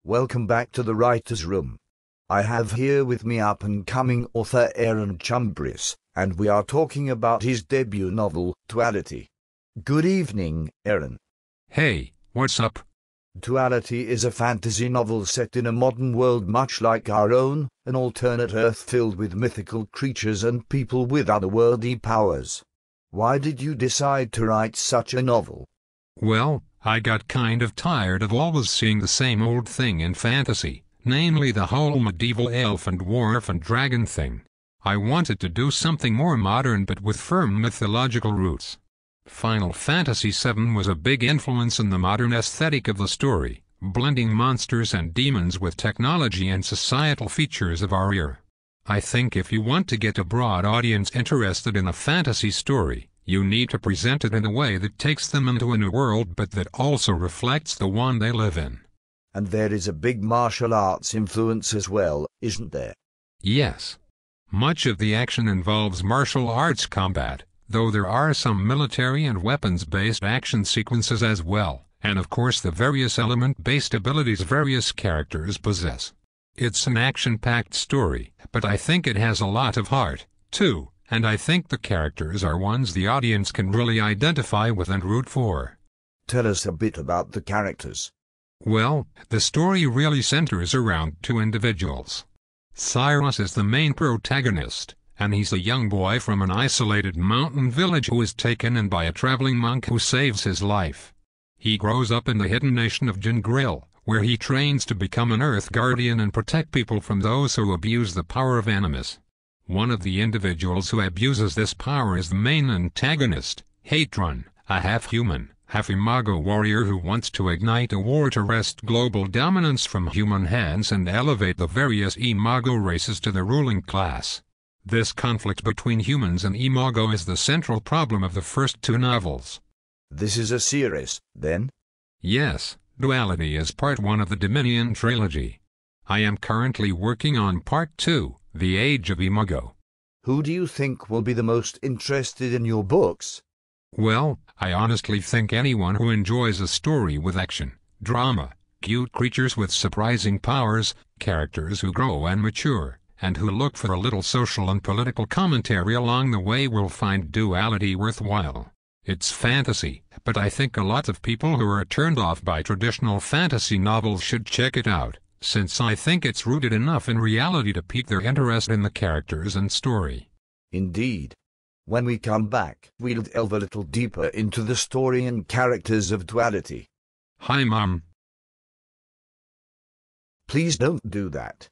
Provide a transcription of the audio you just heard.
Welcome back to the Writer's Room. I have here with me up-and-coming author Aaron Chumbris, and we are talking about his debut novel, Duality. Good evening, Aaron. Hey, what's up? Duality is a fantasy novel set in a modern world much like our own, an alternate Earth filled with mythical creatures and people with otherworldly powers. Why did you decide to write such a novel? Well, I got kind of tired of always seeing the same old thing in fantasy, namely the whole medieval elf and dwarf and dragon thing. I wanted to do something more modern but with firm mythological roots. Final Fantasy VII was a big influence in the modern aesthetic of the story, blending monsters and demons with technology and societal features of our era. I think if you want to get a broad audience interested in a fantasy story, you need to present it in a way that takes them into a new world but that also reflects the one they live in. And there is a big martial arts influence as well, isn't there? Yes. Much of the action involves martial arts combat, though there are some military and weapons-based action sequences as well, and of course the various element-based abilities various characters possess. It's an action-packed story, but I think it has a lot of heart, too, and I think the characters are ones the audience can really identify with and root for. Tell us a bit about the characters. Well, the story really centers around two individuals. Cyrus is the main protagonist, and he's a young boy from an isolated mountain village who is taken in by a traveling monk who saves his life. He grows up in the hidden nation of Jingrill, where he trains to become an Earth Guardian and protect people from those who abuse the power of Animus. One of the individuals who abuses this power is the main antagonist, Hatron, a half-human, half-imago warrior who wants to ignite a war to wrest global dominance from human hands and elevate the various imago races to the ruling class. This conflict between humans and imago is the central problem of the first two novels. This is a series, then? Yes, Duality is part 1 of the Dominion trilogy. I am currently working on part 2, The Age of Imago. Who do you think will be the most interested in your books? Well, I honestly think anyone who enjoys a story with action, drama, cute creatures with surprising powers, characters who grow and mature, and who look for a little social and political commentary along the way will find Duality worthwhile. It's fantasy, but I think a lot of people who are turned off by traditional fantasy novels should check it out, since I think it's rooted enough in reality to pique their interest in the characters and story. Indeed. When we come back, we'll delve a little deeper into the story and characters of Duality. Hi, Mom. Please don't do that.